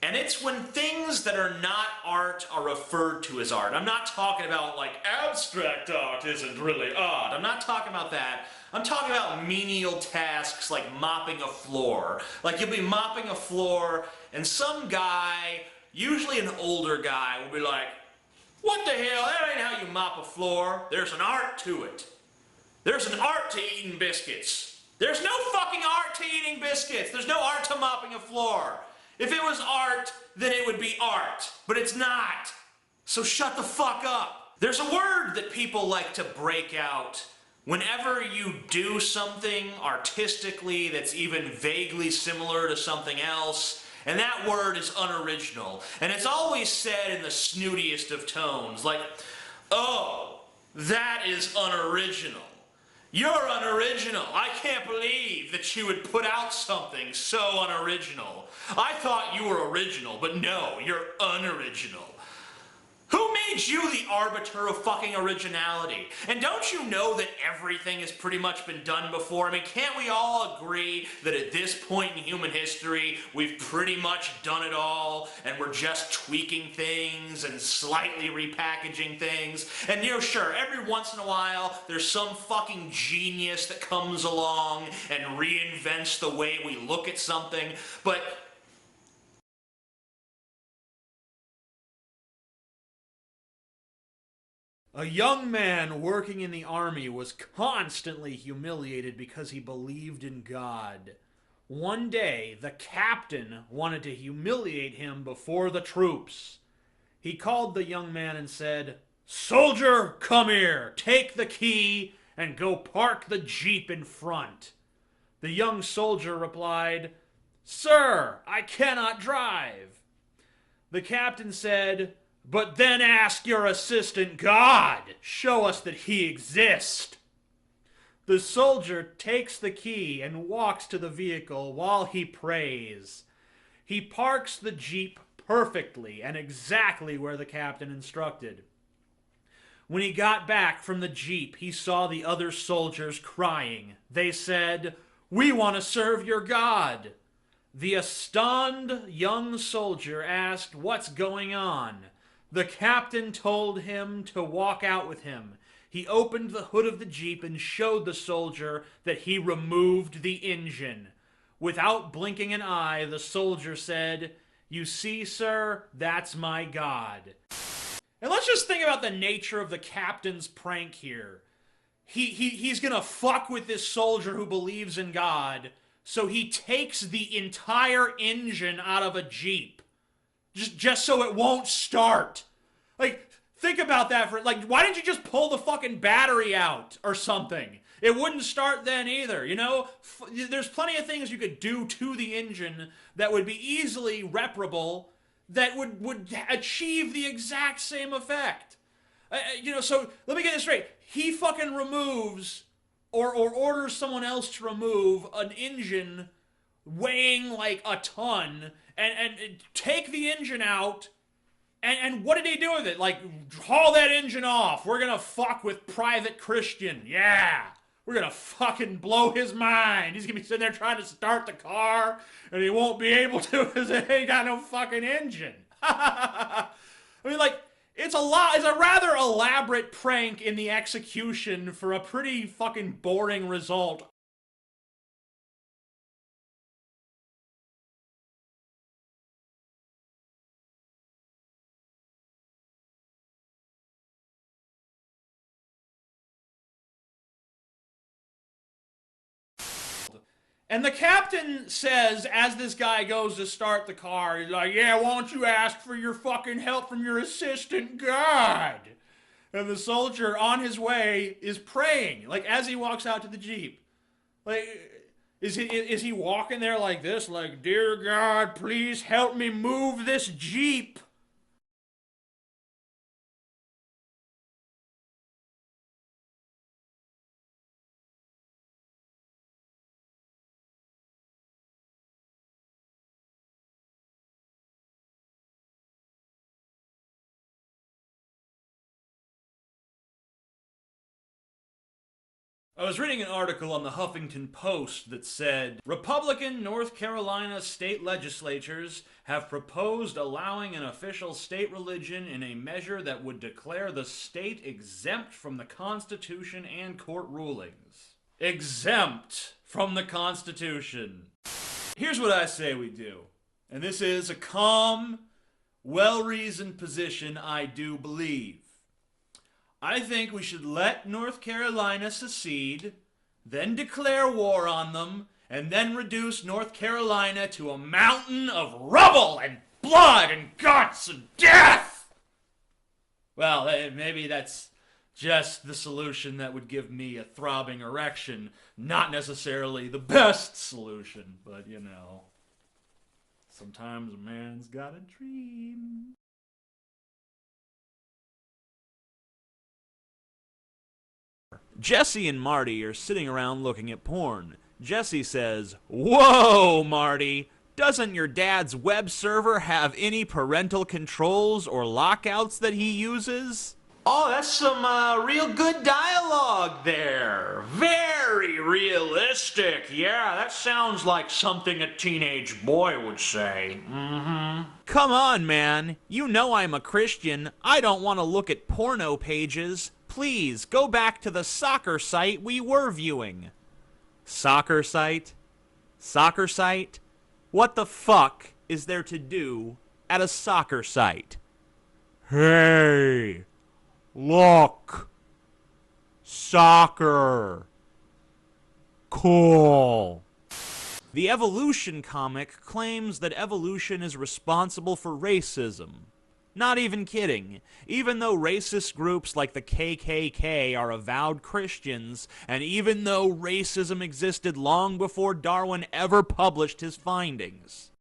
And it's when things that are not art are referred to as art. I'm not talking about, like, abstract art isn't really art. I'm not talking about that. I'm talking about menial tasks like mopping a floor. Like, you'll be mopping a floor, and some guy, usually an older guy, will be like, "What the hell? That ain't how you mop a floor. There's an art to it. There's an art to eating biscuits. There's no fucking art to eating biscuits. There's no art to mopping a floor. If it was art, then it would be art. But it's not. So shut the fuck up." There's a word that people like to break out whenever you do something artistically that's even vaguely similar to something else, and that word is unoriginal. And it's always said in the snootiest of tones, like, "Oh, that is unoriginal. You're unoriginal. I can't believe that you would put out something so unoriginal. I thought you were original, but no, you're unoriginal." Who made you the arbiter of fucking originality? And don't you know that everything has pretty much been done before? I mean, can't we all agree that at this point in human history, we've pretty much done it all, and we're just tweaking things and slightly repackaging things? And, you know, sure, every once in a while, there's some fucking genius that comes along and reinvents the way we look at something, but a young man working in the army was constantly humiliated because he believed in God. One day, the captain wanted to humiliate him before the troops. He called the young man and said, "Soldier, come here, take the key, and go park the jeep in front." The young soldier replied, "Sir, I cannot drive." The captain said, "But then ask your assistant God. Show us that he exists." The soldier takes the key and walks to the vehicle while he prays. He parks the jeep perfectly and exactly where the captain instructed. When he got back from the jeep, he saw the other soldiers crying. They said, "We want to serve your God." The astonished young soldier asked what's going on. The captain told him to walk out with him. He opened the hood of the jeep and showed the soldier that he removed the engine. Without blinking an eye, the soldier said, "You see, sir, that's my God." And let's just think about the nature of the captain's prank here. He's gonna fuck with this soldier who believes in God, so he takes the entire engine out of a jeep. Just so it won't start. Like, think about that for, like, why didn't you just pull the fucking battery out or something? It wouldn't start then either, you know? There's plenty of things you could do to the engine that would be easily reparable that would achieve the exact same effect. You know, so let me get this straight. He fucking removes or orders someone else to remove an engine weighing like a ton and take the engine out. And what did he do with it? Like, haul that engine off. We're gonna fuck with Private Christian. Yeah. We're gonna fucking blow his mind. He's gonna be sitting there trying to start the car, and he won't be able to because it ain't got no fucking engine. I mean, like, it's a rather elaborate prank in the execution for a pretty fucking boring result. And the captain says, as this guy goes to start the car, he's like, "Yeah, why don't you ask for your fucking help from your assistant God?" And the soldier on his way is praying, like, as he walks out to the jeep. Like, is he walking there like this, like, "Dear God, please help me move this jeep"? I was reading an article on the Huffington Post that said Republican North Carolina state legislatures have proposed allowing an official state religion in a measure that would declare the state exempt from the Constitution and court rulings. Exempt from the Constitution. Here's what I say we do, and this is a calm, well-reasoned position I do believe. I think we should let North Carolina secede, then declare war on them, and then reduce North Carolina to a mountain of rubble and blood and guts and death! Well, maybe that's just the solution that would give me a throbbing erection. Not necessarily the best solution, but you know, sometimes a man's got a dream. Jesse and Marty are sitting around looking at porn. Jesse says, "Whoa, Marty, doesn't your dad's web server have any parental controls or lockouts that he uses?" Oh, that's some real good dialogue there. Very realistic. Yeah, that sounds like something a teenage boy would say. Come on, man. You know I'm a Christian. I don't want to look at porno pages. Please, go back to the soccer site we were viewing. Soccer site? Soccer site? What the fuck is there to do at a soccer site? Hey, look. Soccer. Cool. The Evolution comic claims that evolution is responsible for racism. Not even kidding. Even though racist groups like the KKK are avowed Christians, and even though racism existed long before Darwin ever published his findings.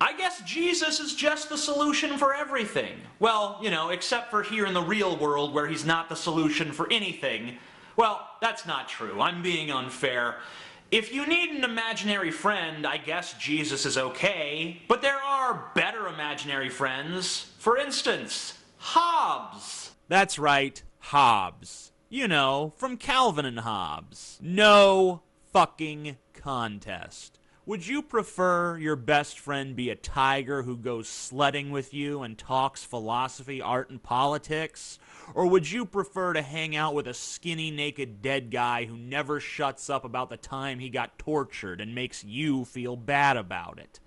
I guess Jesus is just the solution for everything. Well, you know, except for here in the real world where he's not the solution for anything. Well, that's not true. I'm being unfair. If you need an imaginary friend, I guess Jesus is okay. But there are better imaginary friends. For instance, Hobbes. That's right, Hobbes. You know, from Calvin and Hobbes. No fucking contest. Would you prefer your best friend be a tiger who goes sledding with you and talks philosophy, art, and politics? Or would you prefer to hang out with a skinny, naked, dead guy who never shuts up about the time he got tortured and makes you feel bad about it?